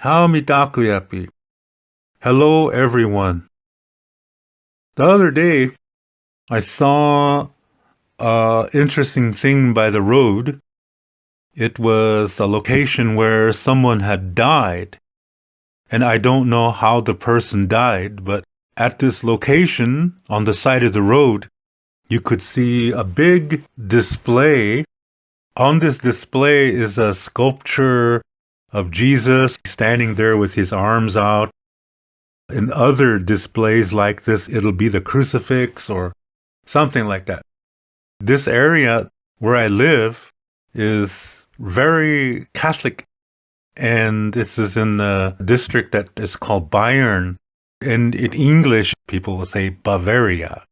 How mitakuyapi. Hello, everyone. The other day, I saw a interesting thing by the road. It was a location where someone had died. And I don't know how the person died, but at this location, on the side of the road, you could see a big display. On this display is a sculpture of Jesus standing there with his arms out. In other displays like this, it'll be the crucifix or something like that. This area where I live is very Catholic, and this is in the district that is called Bayern. And in English, people will say Bavaria.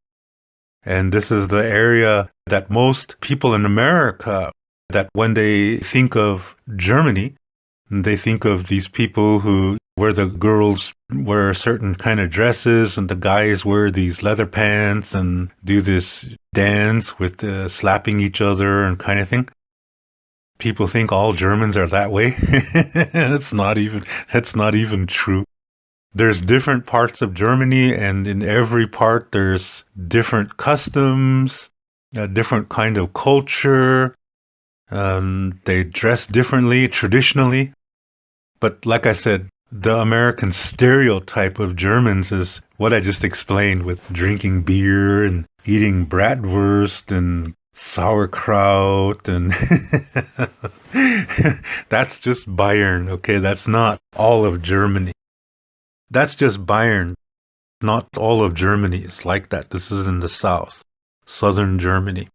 And this is the area that most people in America, that when they think of Germany, they think of these people where the girls wear certain kind of dresses and the guys wear these leather pants and do this dance with slapping each other and kind of thing. People think all Germans are that way. That's not even true. There's different parts of Germany, and in every part there's different customs, a different kind of culture. They dress differently, traditionally. But like I said, the American stereotype of Germans is what I just explained, with drinking beer and eating bratwurst and sauerkraut, and that's just Bayern, okay? That's not all of Germany. That's just Bayern. Not all of Germany is like that. This is in the south, southern Germany.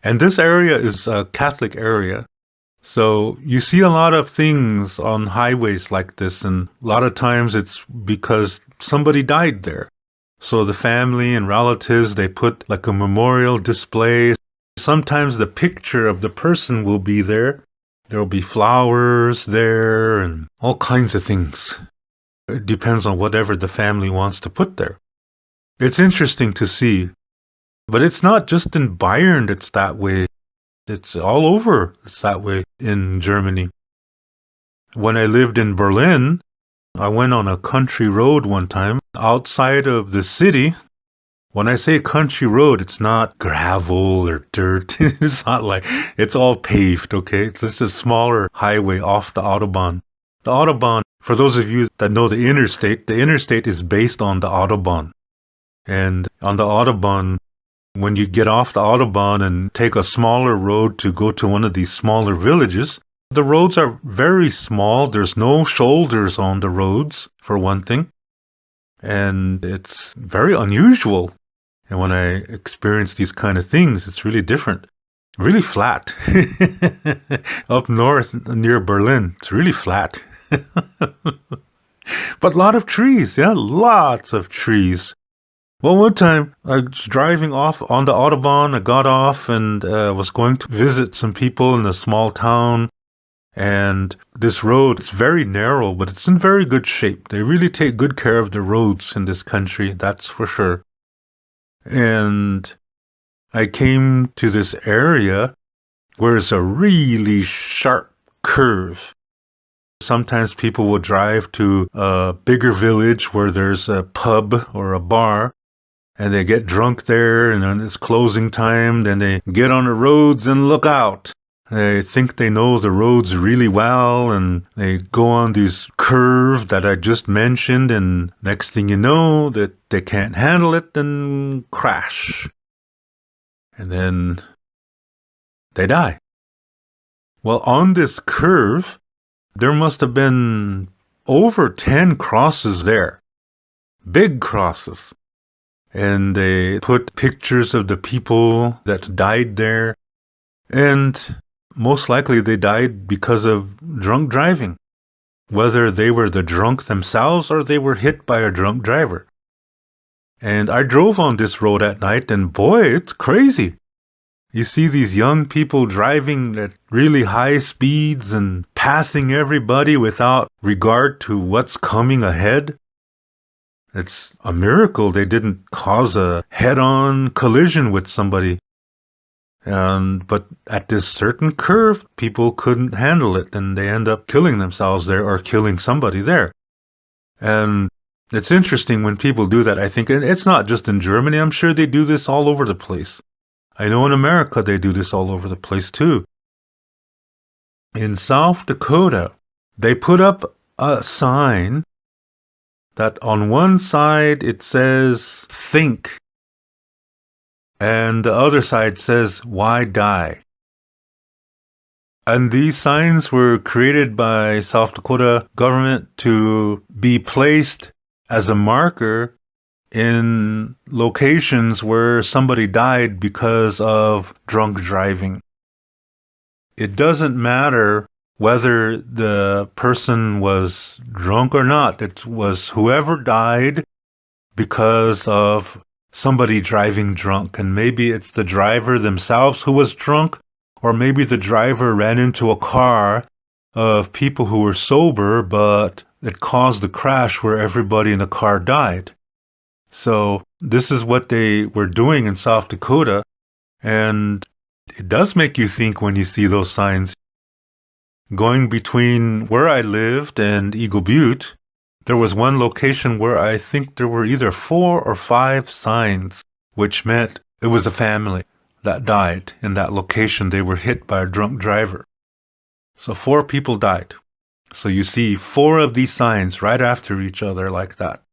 And this area is a Catholic area. So you see a lot of things on highways like this, and a lot of times it's because somebody died there. So the family and relatives, they put like a memorial display. Sometimes the picture of the person will be there. There will be flowers there and all kinds of things. It depends on whatever the family wants to put there. It's interesting to see. But it's not just in Bayern that's that way. It's all over. It's that way in Germany. When I lived in Berlin, I went on a country road one time outside of the city. When I say country road, it's not gravel or dirt. It's not like, it's all paved, okay? It's just a smaller highway off the Autobahn. The Autobahn, for those of you that know the interstate is based on the Autobahn. And on the Autobahn, when you get off the Autobahn and take a smaller road to go to one of these smaller villages, the roads are very small. There's no shoulders on the roads, for one thing. And it's very unusual. And when I experience these kind of things, it's really different. Really flat. Up north near Berlin, it's really flat. But a lot of trees, yeah, lots of trees. Well, one time I was driving off on the Autobahn. I got off and was going to visit some people in a small town. And this road, it's very narrow, but it's in very good shape. They really take good care of the roads in this country, that's for sure. And I came to this area where it's a really sharp curve. Sometimes people will drive to a bigger village where there's a pub or a bar, and they get drunk there, and then it's closing time, then they get on the roads and look out. They think they know the roads really well, and they go on this curve that I just mentioned, and next thing you know, that they can't handle it and crash. And then they die. Well, on this curve, there must have been over 10 crosses there. Big crosses. And they put pictures of the people that died there. And most likely they died because of drunk driving. Whether they were the drunk themselves or they were hit by a drunk driver. And I drove on this road at night, and boy, it's crazy. You see these young people driving at really high speeds and passing everybody without regard to what's coming ahead. It's a miracle they didn't cause a head-on collision with somebody. But at this certain curve, people couldn't handle it, and they end up killing themselves there or killing somebody there. And it's interesting when people do that. I think it's not just in Germany. I'm sure they do this all over the place. I know in America they do this all over the place too. In South Dakota, they put up a sign that on one side it says think, and the other side says why die. And these signs were created by South Dakota government to be placed as a marker in locations where somebody died because of drunk driving. It doesn't matter whether the person was drunk or not. It was whoever died because of somebody driving drunk. And maybe it's the driver themselves who was drunk, or maybe the driver ran into a car of people who were sober, but it caused the crash where everybody in the car died. So this is what they were doing in South Dakota, and it does make you think when you see those signs. Going between where I lived and Eagle Butte, there was one location where I think there were either 4 or 5 signs, which meant it was a family that died in that location. They were hit by a drunk driver. So 4 people died. So you see 4 of these signs right after each other like that.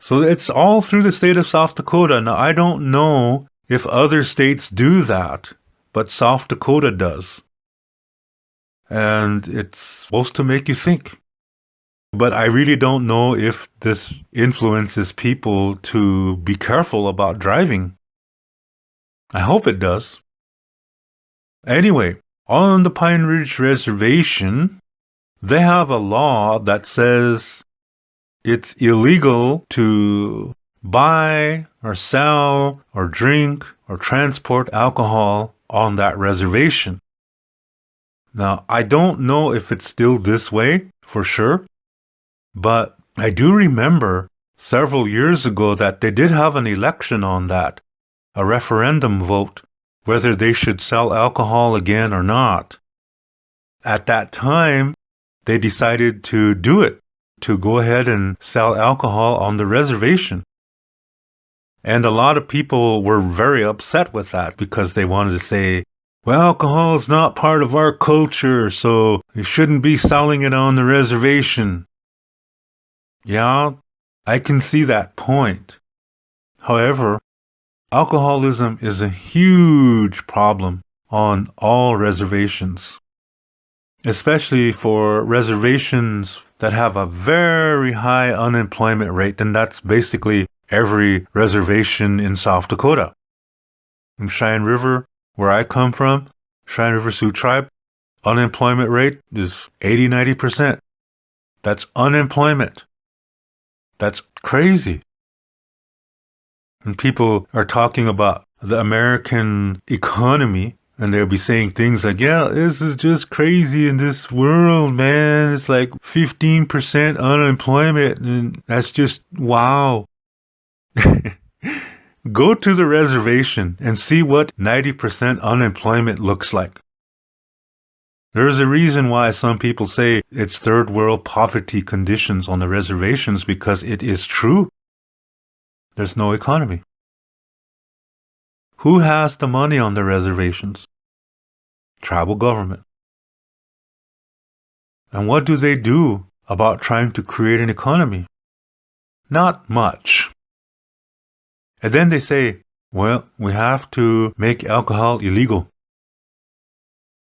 So it's all through the state of South Dakota. Now, I don't know if other states do that, but South Dakota does. And it's supposed to make you think. But I really don't know if this influences people to be careful about driving. I hope it does. Anyway, on the Pine Ridge Reservation, they have a law that says it's illegal to buy or sell or drink or transport alcohol on that reservation. Now, I don't know if it's still this way for sure, but I do remember several years ago that they did have an election on that, a referendum vote, whether they should sell alcohol again or not. At that time, they decided to do it, to go ahead and sell alcohol on the reservation. And a lot of people were very upset with that because they wanted to say, well, alcohol is not part of our culture, so you shouldn't be selling it on the reservation. Yeah, I can see that point. However, alcoholism is a huge problem on all reservations, especially for reservations that have a very high unemployment rate, and that's basically every reservation in South Dakota. In Cheyenne River, where I come from, Cheyenne River Sioux Tribe, unemployment rate is 80-90%. That's unemployment. That's crazy. And people are talking about the American economy, and they'll be saying things like, yeah, this is just crazy in this world, man. It's like 15% unemployment, and that's just wow. Go to the reservation and see what 90% unemployment looks like. There's a reason why some people say it's third world poverty conditions on the reservations, because it is true. There's no economy. Who has the money on the reservations? Tribal government. And what do they do about trying to create an economy? Not much. And then they say, well, we have to make alcohol illegal.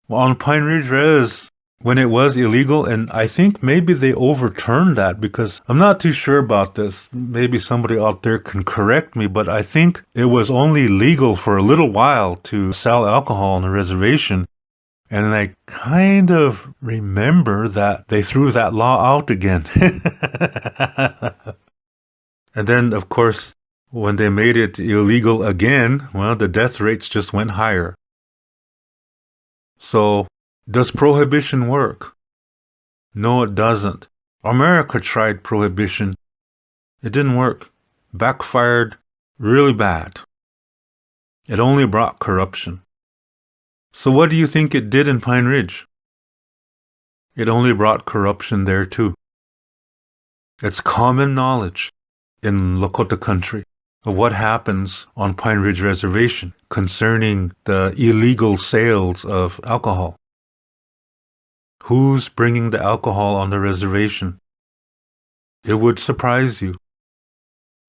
Well, on Pine Ridge Res, when it was illegal, and I think maybe they overturned that, because I'm not too sure about this. Maybe somebody out there can correct me, but I think it was only legal for a little while to sell alcohol on the reservation. And I kind of remember that they threw that law out again. And then, of course, when they made it illegal again, well, the death rates just went higher. So, does prohibition work? No, it doesn't. America tried prohibition. It didn't work. Backfired really bad. It only brought corruption. So what do you think it did in Pine Ridge? It only brought corruption there too. It's common knowledge in Lakota country of what happens on Pine Ridge Reservation concerning the illegal sales of alcohol. Who's bringing the alcohol on the reservation? It would surprise you.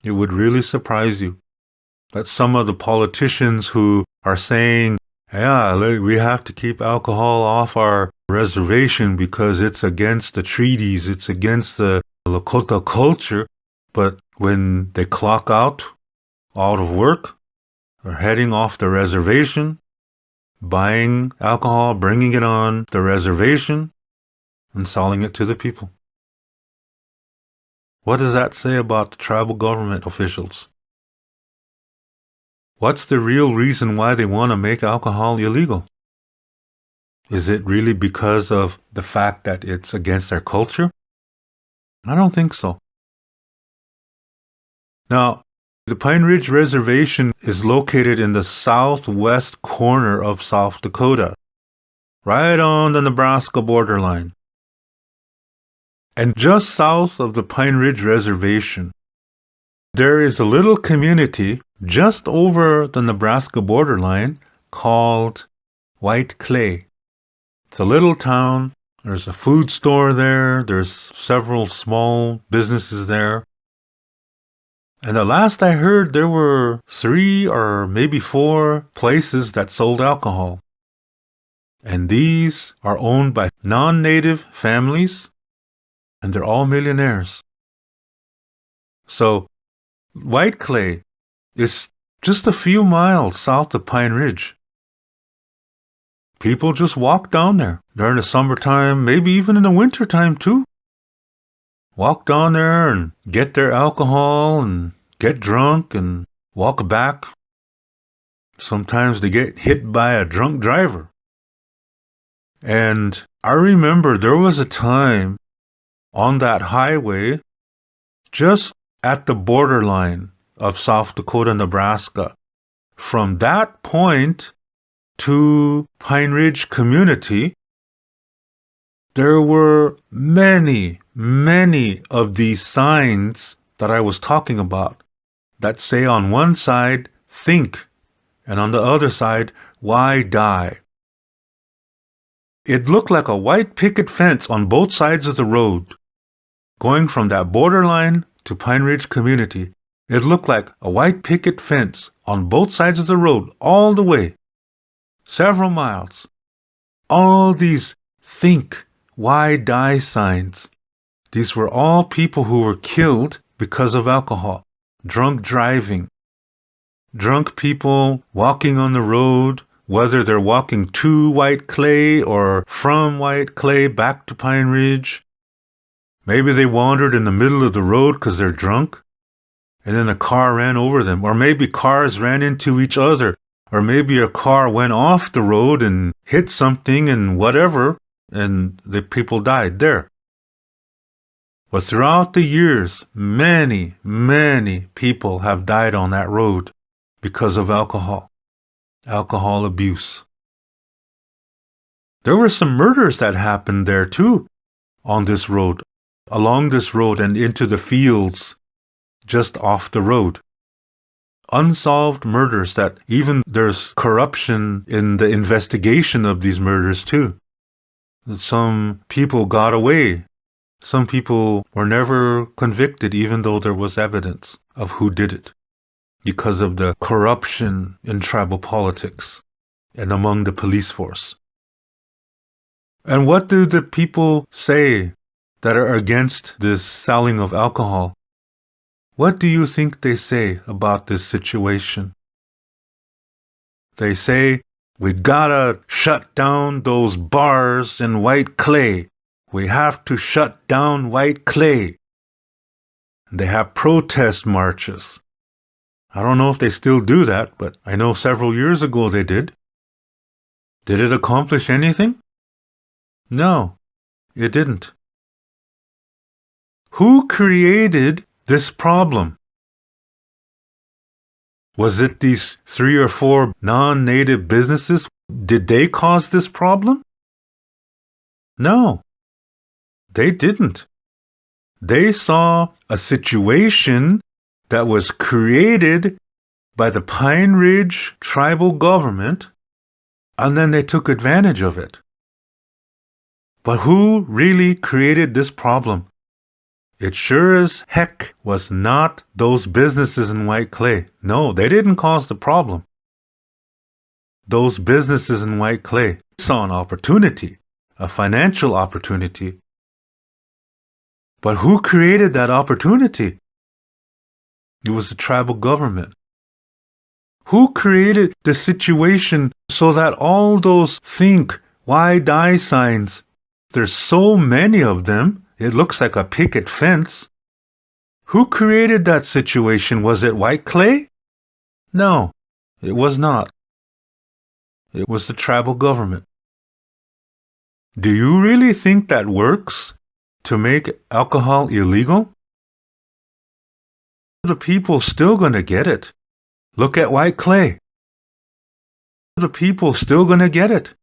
It would really surprise you that some of the politicians who are saying, yeah, we have to keep alcohol off our reservation because it's against the treaties, it's against the Lakota culture, but when they clock out of work, or heading off the reservation, buying alcohol, bringing it on the reservation, and selling it to the people. What does that say about the tribal government officials? What's the real reason why they want to make alcohol illegal? Is it really because of the fact that it's against their culture? I don't think so. Now, the Pine Ridge Reservation is located in the southwest corner of South Dakota, right on the Nebraska borderline. And just south of the Pine Ridge Reservation, there is a little community just over the Nebraska borderline called White Clay. It's a little town. There's a food store there. There's several small businesses there. And the last I heard, there were 3 or maybe 4 places that sold alcohol. And these are owned by non-native families, and they're all millionaires. So, White Clay is just a few miles south of Pine Ridge. People just walk down there during the summertime, maybe even in the wintertime too. Walk down there and get their alcohol and get drunk and walk back. Sometimes they get hit by a drunk driver. And I remember there was a time on that highway just at the borderline of South Dakota, Nebraska. From that point to Pine Ridge community, there were many, many of these signs that I was talking about that say on one side, think, and on the other side, why die? It looked like a white picket fence on both sides of the road. Going from that borderline to Pine Ridge community, it looked like a white picket fence on both sides of the road all the way. Several miles. All these think, why die signs. These were all people who were killed because of alcohol. Drunk driving. Drunk people walking on the road, whether they're walking to White Clay or from White Clay back to Pine Ridge. Maybe they wandered in the middle of the road because they're drunk, and then a car ran over them. Or maybe cars ran into each other. Or maybe a car went off the road and hit something and whatever, and the people died there. But throughout the years, many, many people have died on that road because of alcohol abuse. There were some murders that happened there too, on this road, along this road and into the fields just off the road. Unsolved murders that even there's corruption in the investigation of these murders too. Some people got away. Some people were never convicted even though there was evidence of who did it because of the corruption in tribal politics and among the police force. And what do the people say that are against this selling of alcohol? What do you think they say about this situation? They say, we gotta shut down those bars in White Clay. We have to shut down White Clay. They have protest marches. I don't know if they still do that, but I know several years ago they did. Did it accomplish anything? No, it didn't. Who created this problem? Was it these 3 or 4 non-native businesses? Did they cause this problem? No, they didn't. They saw a situation that was created by the Pine Ridge tribal government, and then they took advantage of it. But who really created this problem? It sure as heck was not those businesses in White Clay. No, they didn't cause the problem. Those businesses in White Clay saw an opportunity, a financial opportunity. But who created that opportunity? It was the tribal government. Who created the situation so that all those think, why die signs, there's so many of them, it looks like a picket fence. Who created that situation? Was it White Clay? No, it was not. It was the tribal government. Do you really think that works to make alcohol illegal? The people still gonna get it. Look at White Clay. The people still gonna get it.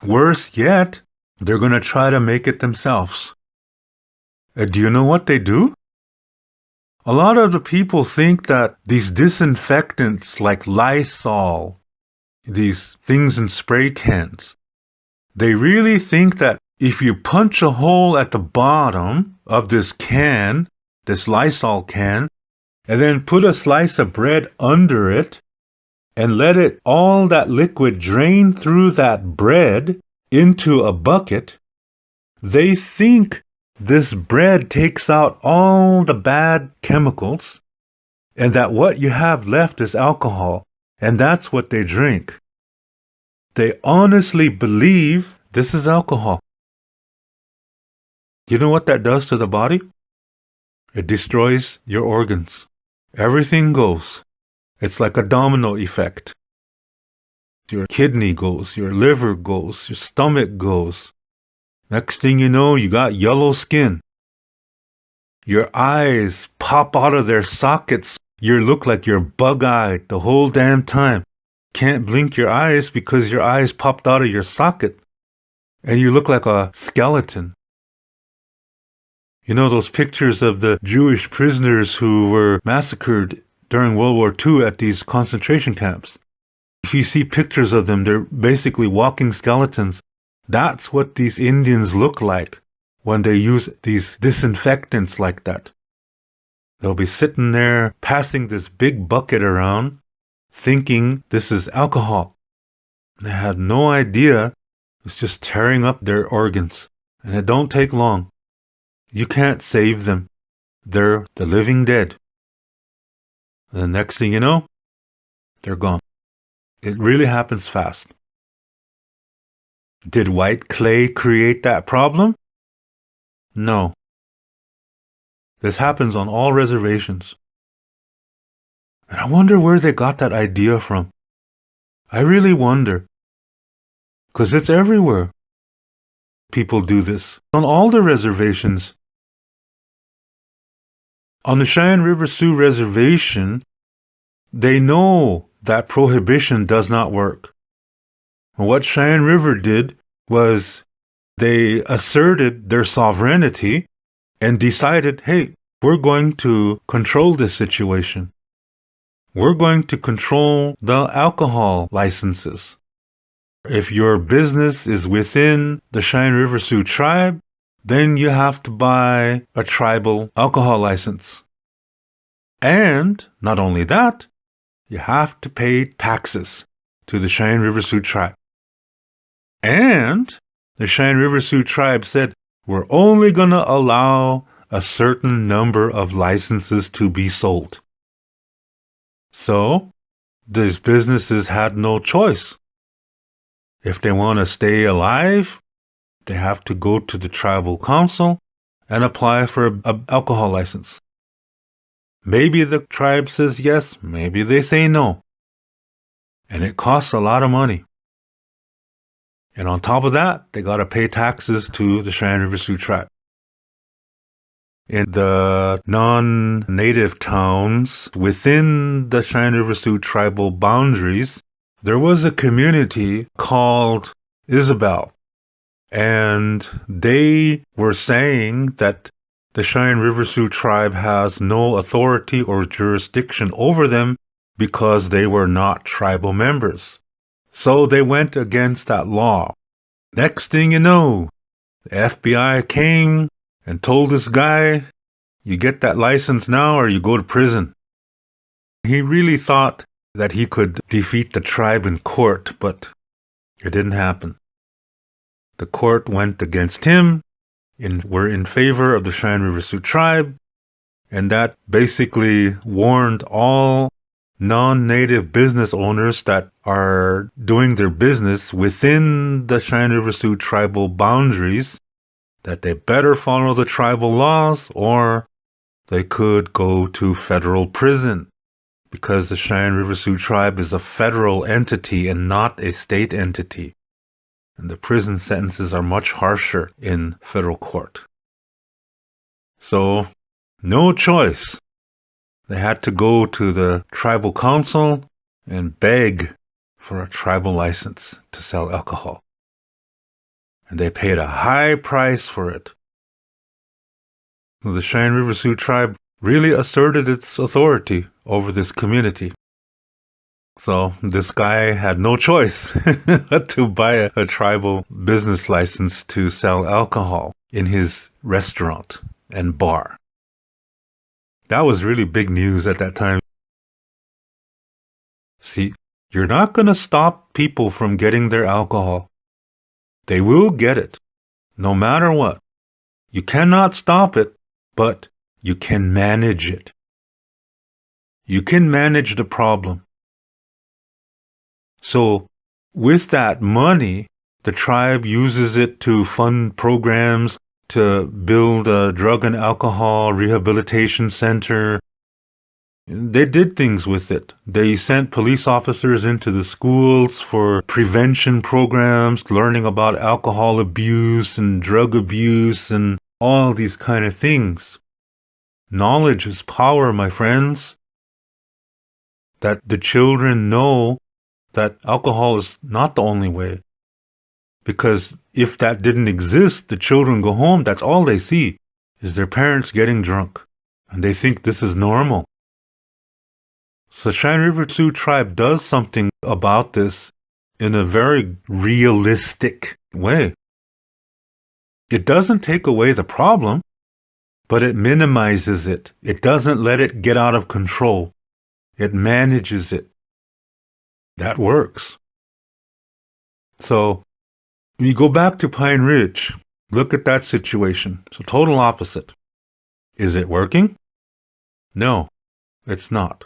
Worse yet, they're gonna try to make it themselves. Do you know what they do? A lot of the people think that these disinfectants like Lysol, these things in spray cans, they really think that if you punch a hole at the bottom of this can, this Lysol can, and then put a slice of bread under it, and let it, all that liquid drain through that bread into a bucket, they think this bread takes out all the bad chemicals, and that what you have left is alcohol, and that's what they drink. They honestly believe this is alcohol. You know what that does to the body? It destroys your organs. Everything goes. It's like a domino effect. Your kidney goes, your liver goes, your stomach goes. Next thing you know, you got yellow skin. Your eyes pop out of their sockets. You look like you're bug-eyed the whole damn time. Can't blink your eyes because your eyes popped out of your socket. And you look like a skeleton. You know those pictures of the Jewish prisoners who were massacred during World War II at these concentration camps? If you see pictures of them, they're basically walking skeletons. That's what these Indians look like when they use these disinfectants like that. They'll be sitting there passing this big bucket around, thinking this is alcohol. They had no idea it's just tearing up their organs. And it don't take long. You can't save them. They're the living dead. And the next thing you know, they're gone. It really happens fast. Did White Clay create that problem? No. This happens on all reservations. And I wonder where they got that idea from. I really wonder. 'Cause it's everywhere. People do this on all the reservations. On the Cheyenne River Sioux Reservation, they know that prohibition does not work. And what Cheyenne River did was they asserted their sovereignty and decided, hey, we're going to control this situation. We're going to control the alcohol licenses. If your business is within the Cheyenne River Sioux tribe, then you have to buy a tribal alcohol license. And not only that, you have to pay taxes to the Cheyenne River Sioux tribe. And the Cheyenne River Sioux tribe said, we're only going to allow a certain number of licenses to be sold. So, these businesses had no choice. If they want to stay alive, they have to go to the tribal council and apply for an alcohol license. Maybe the tribe says yes, maybe they say no. And it costs a lot of money. And on top of that, they got to pay taxes to the Cheyenne River Sioux tribe. in the non-native towns within the Cheyenne River Sioux tribal boundaries, there was a community called Isabel. And they were saying that the Cheyenne River Sioux tribe has no authority or jurisdiction over them because they were not tribal members. So they went against that law. Next thing you know, the FBI came and told this guy, you get that license now or you go to prison. He really thought that he could defeat the tribe in court, but it didn't happen. The court went against him and were in favor of the Cheyenne River Sioux tribe, and that basically warned all non-native business owners that are doing their business within the Cheyenne River Sioux tribal boundaries that they better follow the tribal laws or they could go to federal prison, because the Cheyenne River Sioux tribe is a federal entity and not a state entity. And the prison sentences are much harsher in federal court. So, no choice. They had to go to the tribal council and beg for a tribal license to sell alcohol. And they paid a high price for it. The Cheyenne River Sioux tribe really asserted its authority over this community. So this guy had no choice but to buy a tribal business license to sell alcohol in his restaurant and bar. That was really big news at that time. See, you're not going to stop people from getting their alcohol. They will get it, no matter what. You cannot stop it, but you can manage it. You can manage the problem. So, with that money, the tribe uses it to fund programs, to build a drug and alcohol rehabilitation center. They did things with it. They sent police officers into the schools for prevention programs, learning about alcohol abuse and drug abuse and all these kind of things. Knowledge is power, my friends. That the children know that alcohol is not the only way. Because if that didn't exist, the children go home, that's all they see, is their parents getting drunk. And they think this is normal. So the Cheyenne River Sioux tribe does something about this in a very realistic way. It doesn't take away the problem, but it minimizes it. It doesn't let it get out of control. It manages it. That works. So, when you go back to Pine Ridge, look at that situation. So total opposite. Is it working? No, it's not.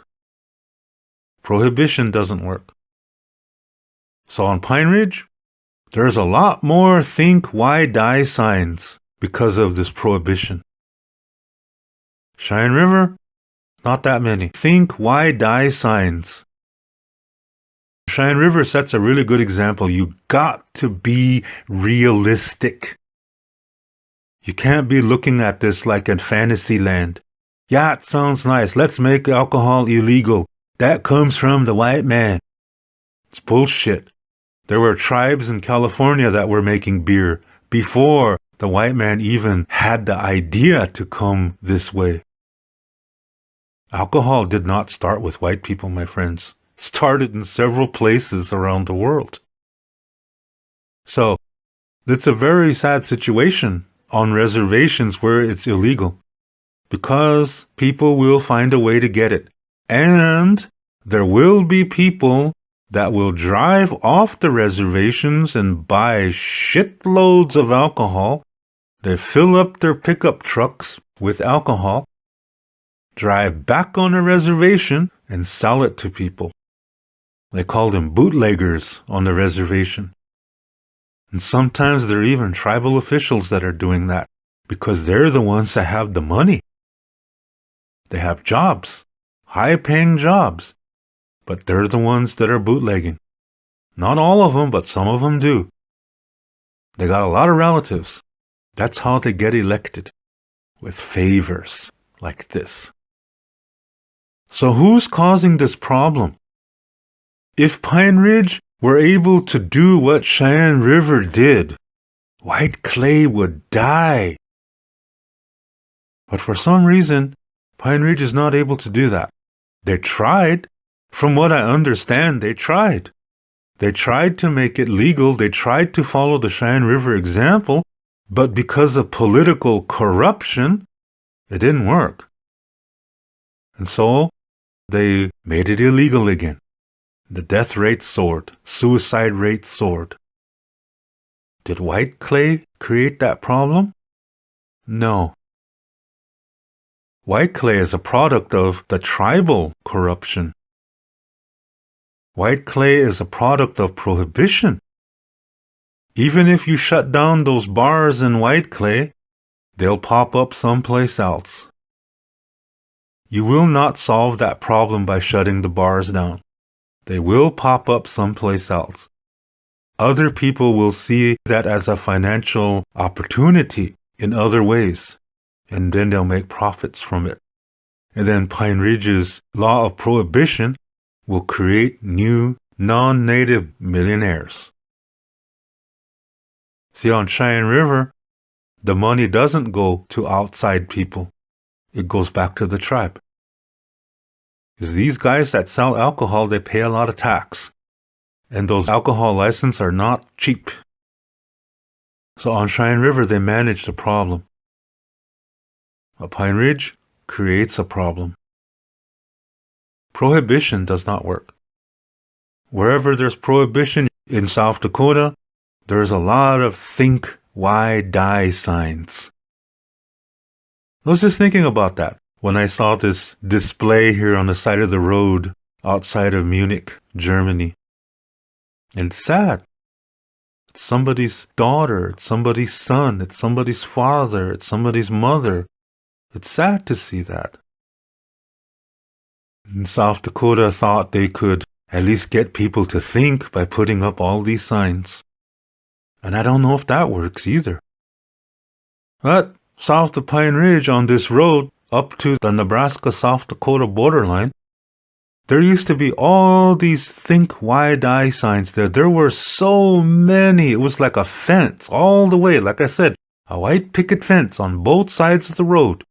Prohibition doesn't work. So on Pine Ridge, there's a lot more think why die signs because of this prohibition. Cheyenne River, not that many. Think why die signs. Cheyenne River sets a really good example. You got to be realistic. You can't be looking at this like in fantasy land. Yeah, it sounds nice. Let's make alcohol illegal. That comes from the white man. It's bullshit. There were tribes in California that were making beer before the white man even had the idea to come this way. Alcohol did not start with white people, my friends. It started in several places around the world. So, it's a very sad situation on reservations where it's illegal, because people will find a way to get it. And there will be people that will drive off the reservations and buy shitloads of alcohol. They fill up their pickup trucks with alcohol, drive back on a reservation, and sell it to people. They call them bootleggers on the reservation. And sometimes there are even tribal officials that are doing that, because they're the ones that have the money. They have jobs, high-paying jobs, but they're the ones that are bootlegging. Not all of them, but some of them do. They got a lot of relatives. That's how they get elected. with favors like this. So who's causing this problem? If Pine Ridge were able to do what Cheyenne River did, white clay would die. But for some reason, Pine Ridge is not able to do that. They tried. From what I understand, they tried. They tried to make it legal. They tried to follow the Cheyenne River example, but because of political corruption, it didn't work. And so they made it illegal again. The death rate soared. Suicide rate soared. Did white clay create that problem? No. White clay is a product of the tribal corruption. White clay is a product of prohibition. Even if you shut down those bars in white clay, they'll pop up someplace else. You will not solve that problem by shutting the bars down. They will pop up someplace else. Other people will see that as a financial opportunity in other ways, and then they'll make profits from it. And then Pine Ridge's law of prohibition will create new non-native millionaires. See, on Cheyenne River, the money doesn't go to outside people. It goes back to the tribe. Because these guys that sell alcohol, they pay a lot of tax. And those alcohol licenses are not cheap. So on Cheyenne River, they manage the problem. But Pine Ridge creates a problem. Prohibition does not work. Wherever there's prohibition in South Dakota, there's a lot of think, why, die signs. I was just thinking about that when I saw this display here on the side of the road outside of Munich, Germany. And it's sad. It's somebody's daughter, it's somebody's son, it's somebody's father, it's somebody's mother. It's sad to see that. And South Dakota thought they could at least get people to think by putting up all these signs. And I don't know if that works either. But south of Pine Ridge on this road up to the Nebraska-South Dakota borderline, there used to be all these think, why, die signs there. There were so many. It was like a fence all the way. Like I said, a white picket fence on both sides of the road.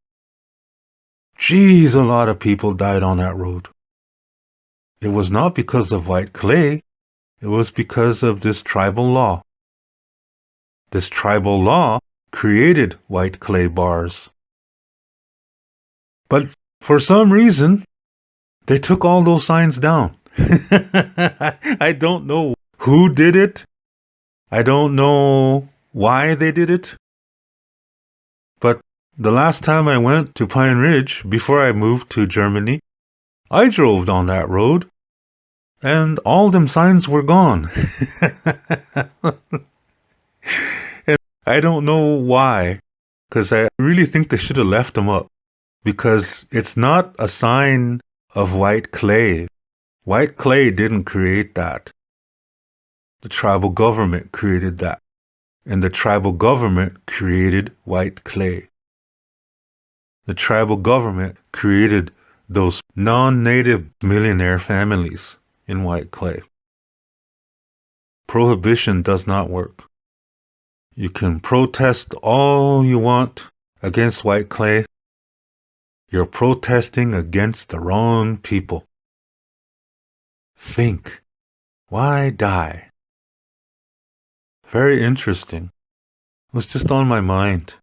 Geez, a lot of people died on that road. It was not because of white clay. It was because of this tribal law. This tribal law created white clay bars. But for some reason, they took all those signs down. I don't know who did it. I don't know why they did it. But the last time I went to Pine Ridge, before I moved to Germany, I drove on that road, and all them signs were gone. And I don't know why, because I really think they should have left them up, because it's not a sign of white clay. White clay didn't create that. The tribal government created that. And the tribal government created white clay. The tribal government created those non-native millionaire families in white clay. Prohibition does not work. You can protest all you want against white clay. You're protesting against the wrong people. Think. Why die? Very interesting. It was just on my mind.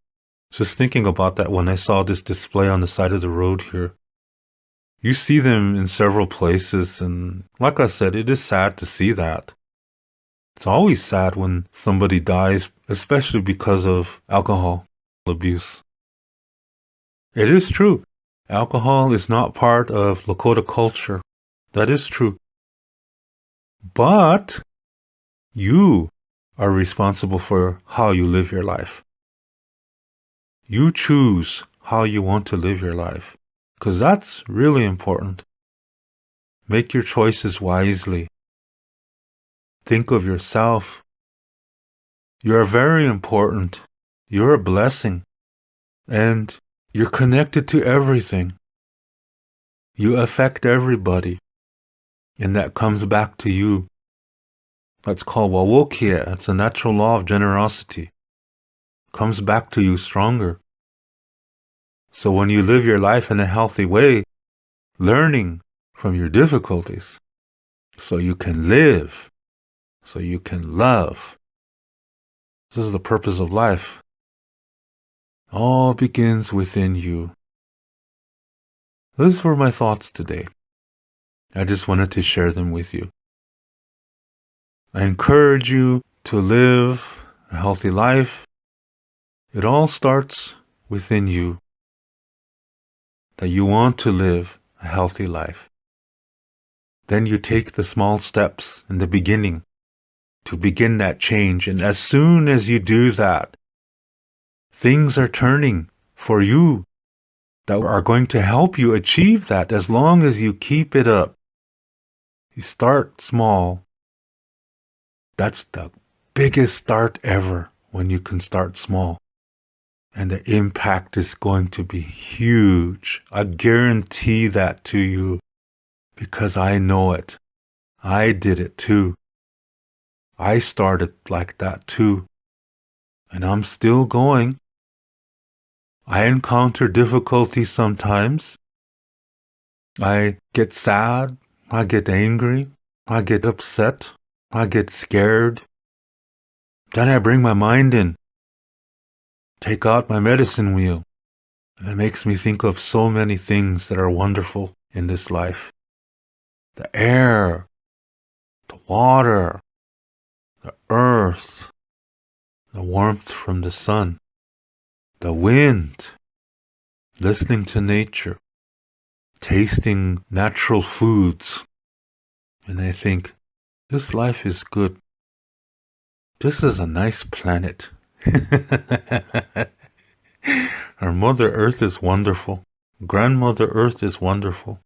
Just thinking about that when I saw this display on the side of the road here. You see them in several places, and like I said, it is sad to see that. It's always sad when somebody dies, especially because of alcohol abuse. It is true. Alcohol is not part of Lakota culture. That is true. But you are responsible for how you live your life. You choose how you want to live your life, because that's really important. Make your choices wisely. Think of yourself. You are very important. You're a blessing. And You're connected to everything. You affect everybody. And that comes back to you. That's called wawokia. It's a natural law of generosity. Comes back to you stronger. So when you live your life in a healthy way, learning from your difficulties, so you can live, so you can love. This is the purpose of life. All begins within you. Those were my thoughts today. I just wanted to share them with you. I encourage you to live a healthy life. It all starts within you. That you want to live a healthy life. Then you take the small steps in the beginning to begin that change. And as soon as you do that, things are turning for you that are going to help you achieve that as long as you keep it up. You start small. That's the biggest start ever when you can start small. And the impact is going to be huge. I guarantee that to you because I know it. I did it too. I started like that too. And I'm still going. I encounter difficulties sometimes. I get sad. I get angry. I get upset. I get scared. Then I bring my mind in. Take out my medicine wheel. And it makes me think of so many things that are wonderful in this life. The air, the water, the earth, the warmth from the sun, the wind, listening to nature, tasting natural foods. And I think, this life is good. This is a nice planet. Our Mother Earth is wonderful. Grandmother Earth is wonderful.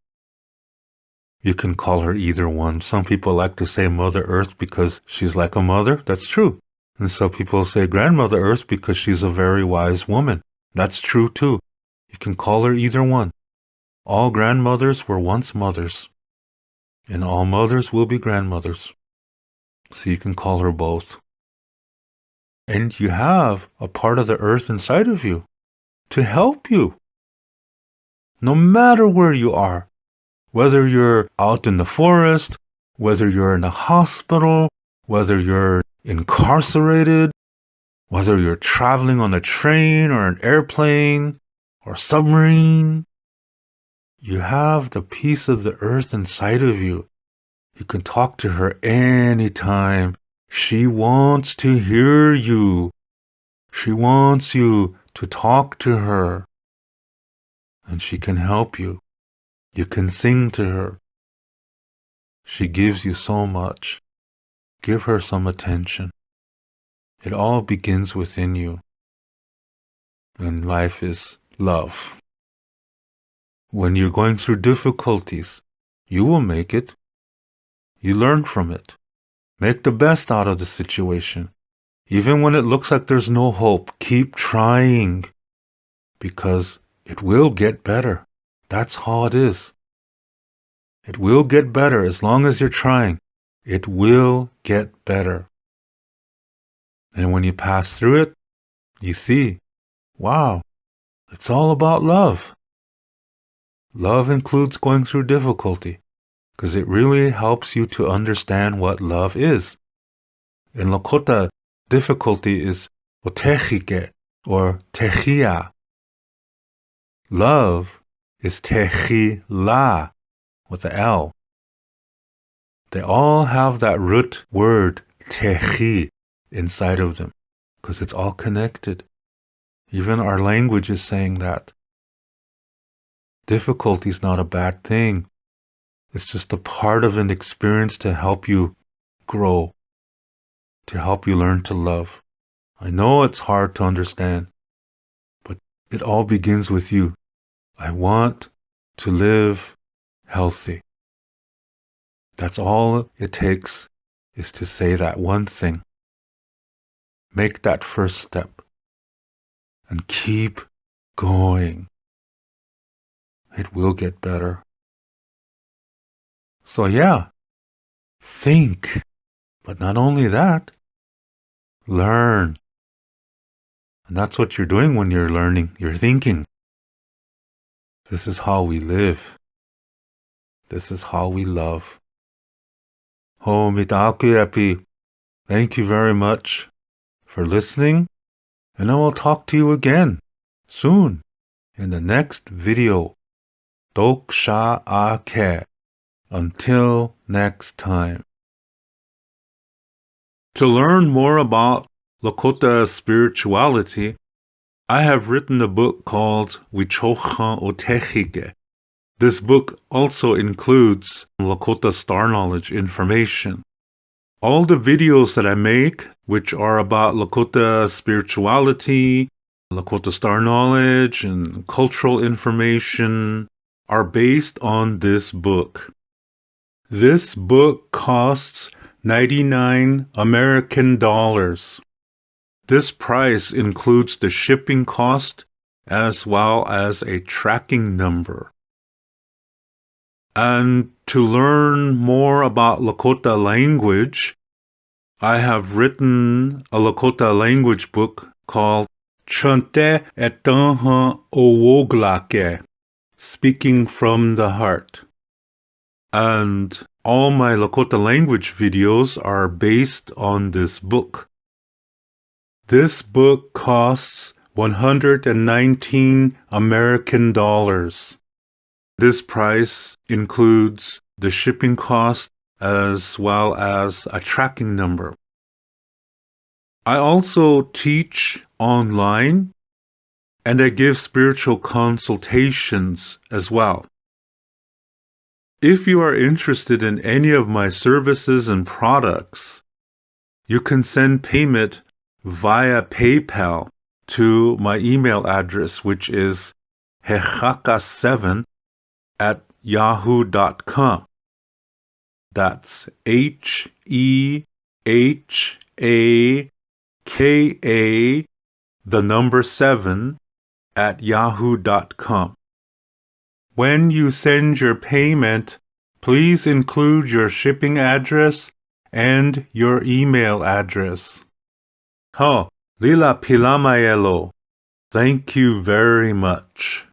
You can call her either one. Some people like to say Mother Earth because she's like a mother. That's true. And some people say Grandmother Earth because she's a very wise woman. That's true too. You can call her either one. All grandmothers were once mothers. And all mothers will be grandmothers. So you can call her both. And you have a part of the earth inside of you to help you. No matter where you are, whether you're out in the forest, whether you're in a hospital, whether you're incarcerated, whether you're traveling on a train or an airplane or submarine, you have the piece of the earth inside of you. You can talk to her anytime. She wants to hear you. She wants you to talk to her. And she can help you. You can sing to her. She gives you so much. Give her some attention. It all begins within you. And life is love. When you're going through difficulties, you will make it. You learn from it. Make the best out of the situation. Even when it looks like there's no hope, keep trying. Because it will get better. That's how it is. It will get better as long as you're trying. It will get better. And when you pass through it, you see, wow, it's all about love. Love includes going through difficulty because it really helps you to understand what love is. In Lakota, difficulty is otechike or techia. Love is techila with the L. They all have that root word techi inside of them because it's all connected. Even our language is saying that. Difficulty is not a bad thing. It's just a part of an experience to help you grow, to help you learn to love. I know it's hard to understand, but it all begins with you. I want to live healthy. That's all it takes is to say that one thing. Make that first step and keep going. It will get better. So yeah, think. But not only that, learn. And that's what you're doing when you're learning. You're thinking. This is how we live. This is how we love. Oh, mitaku. Thank you very much for listening. And I will talk to you again soon in the next video. Doksha ake. Until next time. To learn more about Lakota spirituality, I have written a book called Wichocha Otechike. This book also includes Lakota star knowledge information. All the videos that I make, which are about Lakota spirituality, Lakota star knowledge, and cultural information, are based on this book. This book costs 99 American dollars. This price includes the shipping cost as well as a tracking number. And to learn more about Lakota language, I have written a Lakota language book called Chante Etanha Owoglake, Speaking from the Heart. And all my Lakota language videos are based on this book. This book costs 119 American dollars. This price includes the shipping cost as well as a tracking number. I also teach online and I give spiritual consultations as well. If you are interested in any of my services and products, you can send payment via PayPal to my email address, which is hehaka7@yahoo.com. That's HEHAKA, the number 7@yahoo.com. When you send your payment, please include your shipping address and your email address. Lila Pilamayelo. Thank you very much.